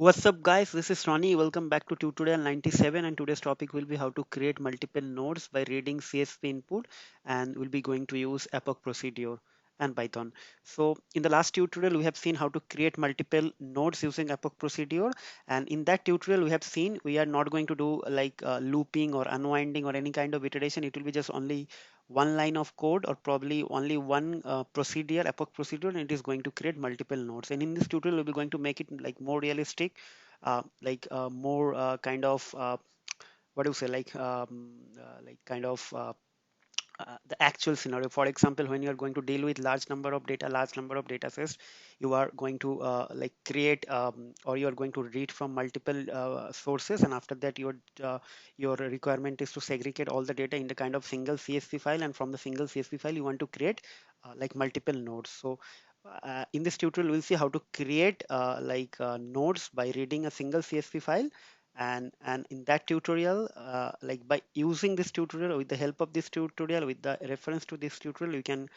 What's up guys, this is Ronnie. Welcome back to tutorial 97 and today's topic will be how to create multiple nodes by reading CSV input, and we'll be going to use epoch procedure and Python. So in the last tutorial we have seen how to create multiple nodes using epoch procedure, and in that tutorial we have seen we are not going to do like looping or unwinding or any kind of iteration. It will be just only one line of code or probably only one procedure, epoch procedure, and it is going to create multiple nodes. And in this tutorial we'll be going to make it like more realistic, more kind of what do you say, like kind of the actual scenario. For example, when you are going to deal with large number of data, large number of data sets, you are going to like create or you are going to read from multiple sources, and after that your requirement is to segregate all the data in the kind of single CSV file, and from the single CSV file you want to create like multiple nodes. So in this tutorial we'll see how to create nodes by reading a single CSV file, and in that tutorial like by using this tutorial, with the help of this tutorial, with the reference to this tutorial, you can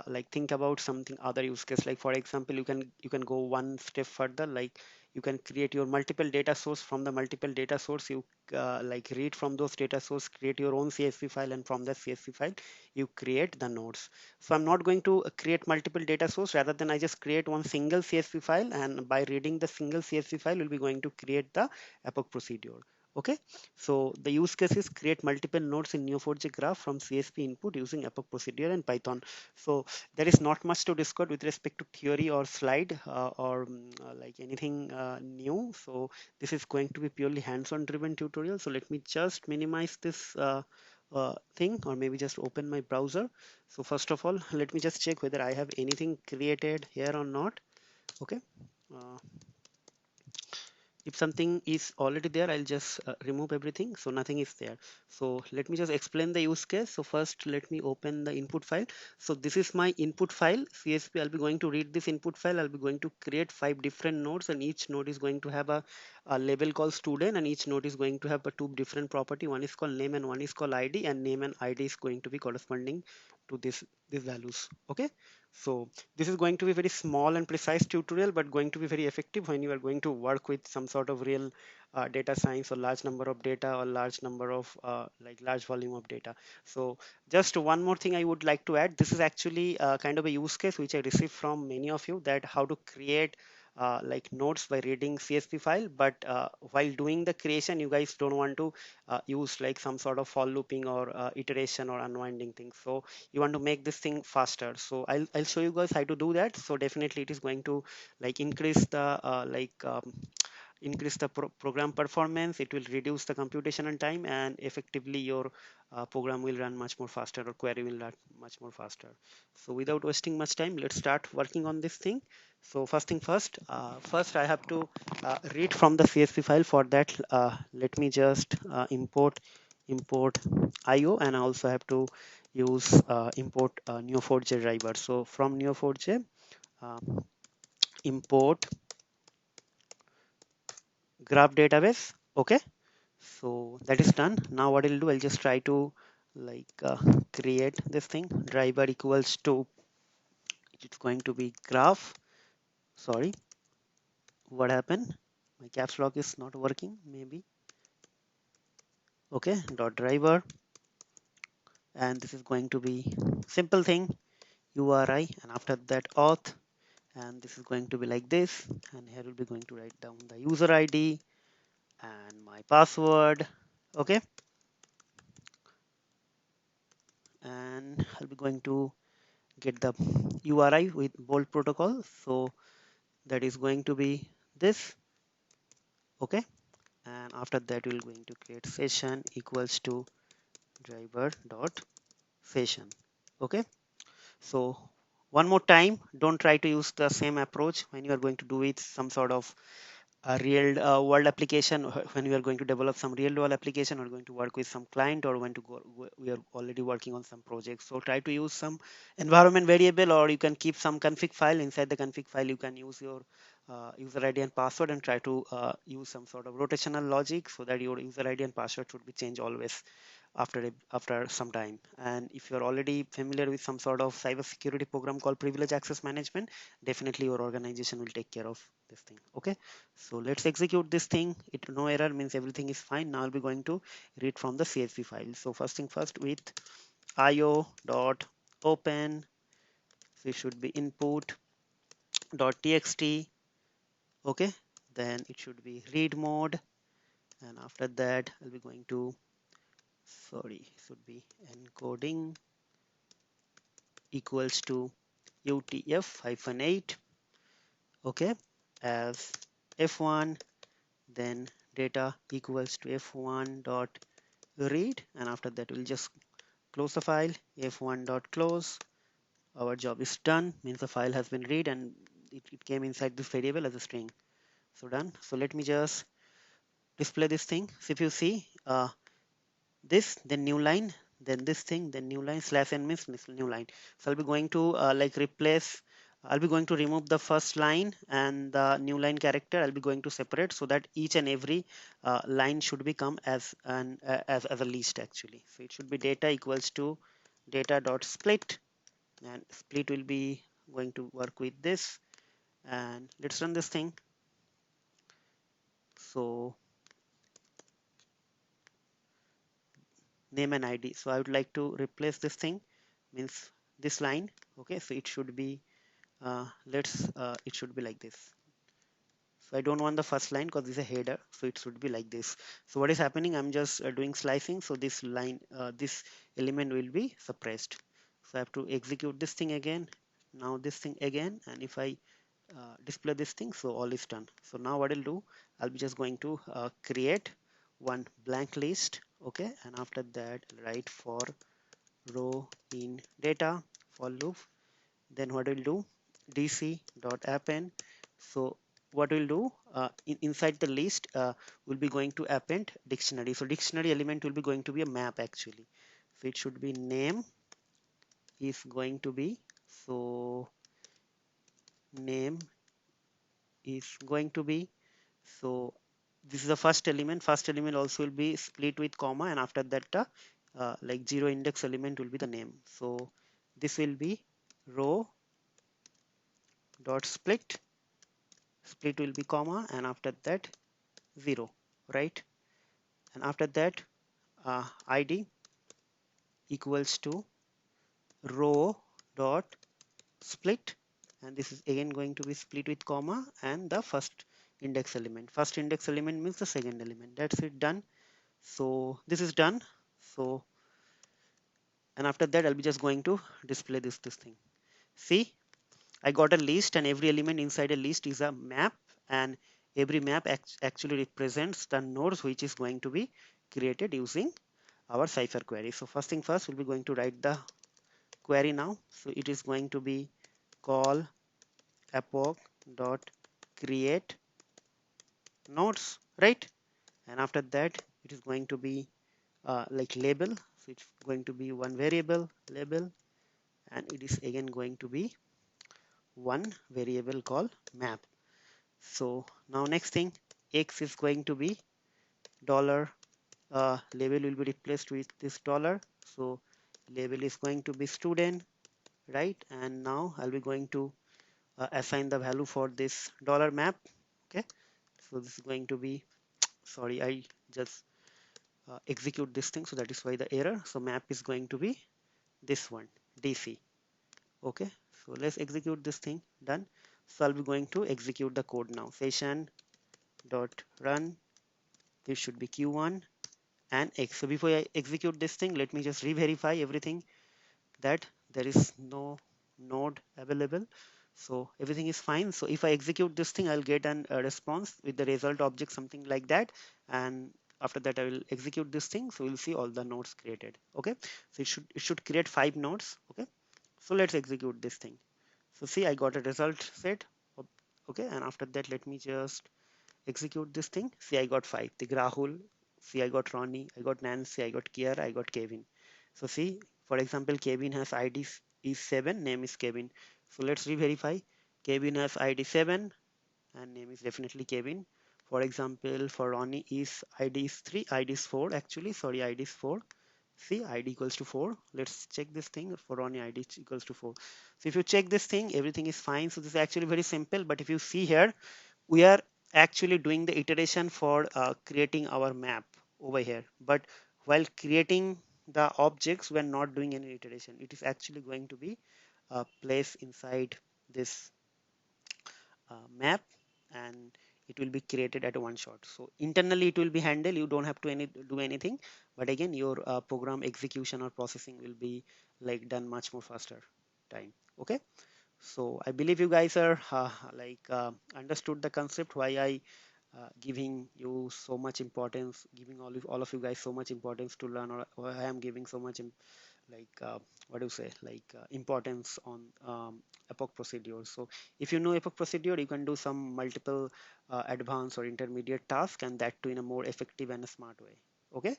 like think about something other use case. Like for example, you can go one step further, like you can create your multiple data source. From the multiple data source you like read from those data source, create your own CSV file, and from that CSV file you create the nodes. So I'm not going to create multiple data source, rather than I just create one single CSV file, and by reading the single CSV file we'll be going to create the epoch procedure. Okay, so the use case is create multiple nodes in Neo4j graph from CSV input using epoch procedure and Python. So there is not much to discuss with respect to theory or slide like anything new. So this is going to be purely hands-on driven tutorial. So let me just minimize this thing, or maybe just open my browser. So first of all, let me just check whether I have anything created here or not. Okay. Uh, if something is already there, I'll just remove everything, so nothing is there. So let me just explain the use case. So first let me open the input file. So this is my input file CSV. I'll be going to read this input file. I'll be going to create 5 different nodes, and each node is going to have a label called student, and each node is going to have two different property. One is called name and one is called ID, and name and ID is going to be corresponding to these values. Okay, so this is going to be very small and precise tutorial, but going to be very effective when you are going to work with some sort of real data science, or large number of data, or large number of like large volume of data. So just one more thing I would like to add. This is actually kind of a use case which I received from many of you, that how to create like nodes by reading CSV file, but while doing the creation you guys don't want to use like some sort of for looping or iteration or unwinding things. So you want to make this thing faster. So I'll show you guys how to do that. So definitely it is going to like increase the program performance. It will reduce the computational time, and effectively your program will run much more faster, or query will run much more faster. So without wasting much time, let's start working on this thing. So first thing first, first I have to read from the CSV file. For that let me just import IO, and I also have to use import Neo4j driver. So from Neo4j uh, import graph database. Okay, so that is done. Now what I'll do, I'll just try to like create this thing. Driver equals to, it's going to be graph. Sorry, what happened? My caps lock is not working maybe. Okay, dot driver, and this is going to be simple thing, URI, and after that auth, and this is going to be like this. And here we'll be going to write down the user ID and my password. Okay, and I'll be going to get the URI with bold protocol. So that is going to be this. Okay, and after that we're going to create session equals to driver dot session. Okay, so one more time, don't try to use the same approach when you are going to do it some sort of a real world application. When we are going to develop some real world application, or going to work with some client, or when to go, we are already working on some projects. So try to use some environment variable, or you can keep some config file. Inside the config file you can use your user ID and password, and try to use some sort of rotational logic, so that your user ID and password should be changed always after some time. And if you're already familiar with some sort of cybersecurity program called privilege access management, definitely your organization will take care of this thing. Okay, so let's execute this thing. It no error means everything is fine. Now I'll be going to read from the CSV file. So first thing first, with io dot open, so it should be input dot txt. Okay, then it should be read mode, and after that I'll be going to, sorry, should be encoding equals to UTF-8, okay, as F1, then data equals to F1 dot read, and after that we'll just close the file. F1 dot close. Our job is done, means the file has been read and it came inside this variable as a string. So done. So let me just display this thing. So if you see this, then new line, then this thing, then new line, slash n means new line. So I'll be going to like replace, I'll be going to remove the first line and the new line character. I'll be going to separate so that each and every line should become as an as a list actually. So it should be data equals to data dot split, and split will be going to work with this. And let's run this thing. So name and ID. So I would like to replace this thing, means this line. Okay, so it should be it should be like this. So I don't want the first line because this is a header, so it should be like this. So what is happening, I'm just doing slicing, so this line this element will be suppressed. So I have to execute this thing again, now this thing again, and if I display this thing, so all is done. So now what I'll do, I'll be just going to create one blank list. Okay, and after that write for row in data for loop. Then what we'll do, dc dot append. So what we'll do, inside the list we'll be going to append dictionary. So dictionary element will be going to be a map actually. So it should be name is going to be, so name is going to be, so this is the first element. First element also will be split with comma, and after that like zero index element will be the name. So this will be row dot split, split will be comma, and after that 0, right? And after that id equals to row dot split, and this is again going to be split with comma and the first index element. First index element means the second element. That's it, done. So this is done. So, and after that I'll be just going to display this thing. See, I got a list, and every element inside a list is a map, and every map actually represents the nodes which is going to be created using our Cypher query. So first thing first, we'll be going to write the query now. So it is going to be call epoch dot create nodes, right? And after that it is going to be like label. So it's going to be one variable label, and it is again going to be one variable called map. So now next thing, x is going to be dollar, label will be replaced with this dollar. So label is going to be student, right? And now I'll be going to assign the value for this dollar map. Okay, so this is going to be, sorry, I just execute this thing, so that is why the error. So map is going to be this one, DC. Okay, so let's execute this thing, done. So I'll be going to execute the code now. Session dot run, this should be q1 and x. So before I execute this thing, let me just re-verify everything, that there is no node available. So everything is fine. So if I execute this thing, I'll get a response with the result object, something like that. And after that, I will execute this thing. So we'll see all the nodes created. Okay. So it should create 5 nodes. Okay. So let's execute this thing. So see, I got a result set. Okay. And after that, let me just execute this thing. See, I got 5. The Rahul. See, I got Ronnie. I got Nancy. I got Kiara. I got Kevin. So see, for example, Kevin has ID is 7. Name is Kevin. So let's re-verify. Kevin has ID 7 and name is definitely Kevin. For example, for Ronnie is ID is 3. ID is 4 actually. Sorry, ID is 4. See, id equals to 4. Let's check this thing for Ronnie. Id is equals to 4. So if you check this thing, everything is fine. So this is actually very simple. But if you see here, we are actually doing the iteration for creating our map over here. But while creating the objects, we're not doing any iteration. It is actually going to be placed inside this map, and it will be created at one shot. So internally it will be handled. You don't have to do anything, but again your program execution or processing will be like done much more faster time. Okay, so I believe you guys are understood the concept, why I giving you so much importance, giving all of you guys so much importance to learn, or why I am giving so much like what do you say, importance on epoch procedure. So if you know epoch procedure, you can do some multiple advanced or intermediate task, and that too in a more effective and a smart way. Okay,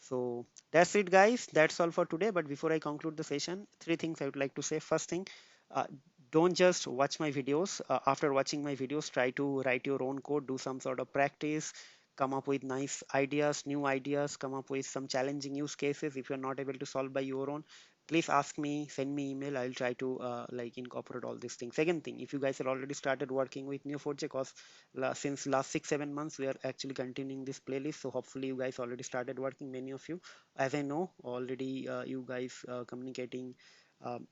so that's it guys, that's all for today. But before I conclude the session, three things I would like to say. First thing, uh, don't just watch my videos. After watching my videos, try to write your own code, do some sort of practice, come up with nice ideas, new ideas, come up with some challenging use cases. If you're not able to solve by your own, please ask me, send me email. I'll try to incorporate all these things. Second thing, if you guys have already started working with Neo4j, cause since last 6 7 months we are actually continuing this playlist, so hopefully you guys already started working. Many of you, as I know already, you guys communicating,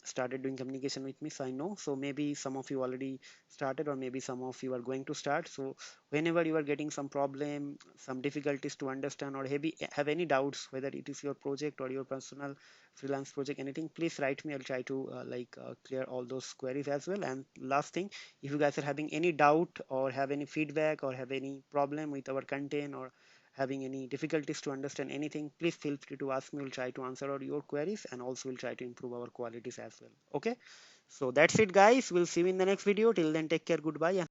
started doing communication with me, so I know. So maybe some of you already started, or maybe some of you are going to start. So whenever you are getting some problem, some difficulties to understand, or have any doubts, whether it is your project or your personal freelance project, anything, please write me. I'll try to clear all those queries as well. And last thing, if you guys are having any doubt, or have any feedback, or have any problem with our content, or having any difficulties to understand anything, please feel free to ask me. We'll try to answer all your queries, and also we'll try to improve our qualities as well. Okay, so that's it guys, we'll see you in the next video. Till then, take care, goodbye.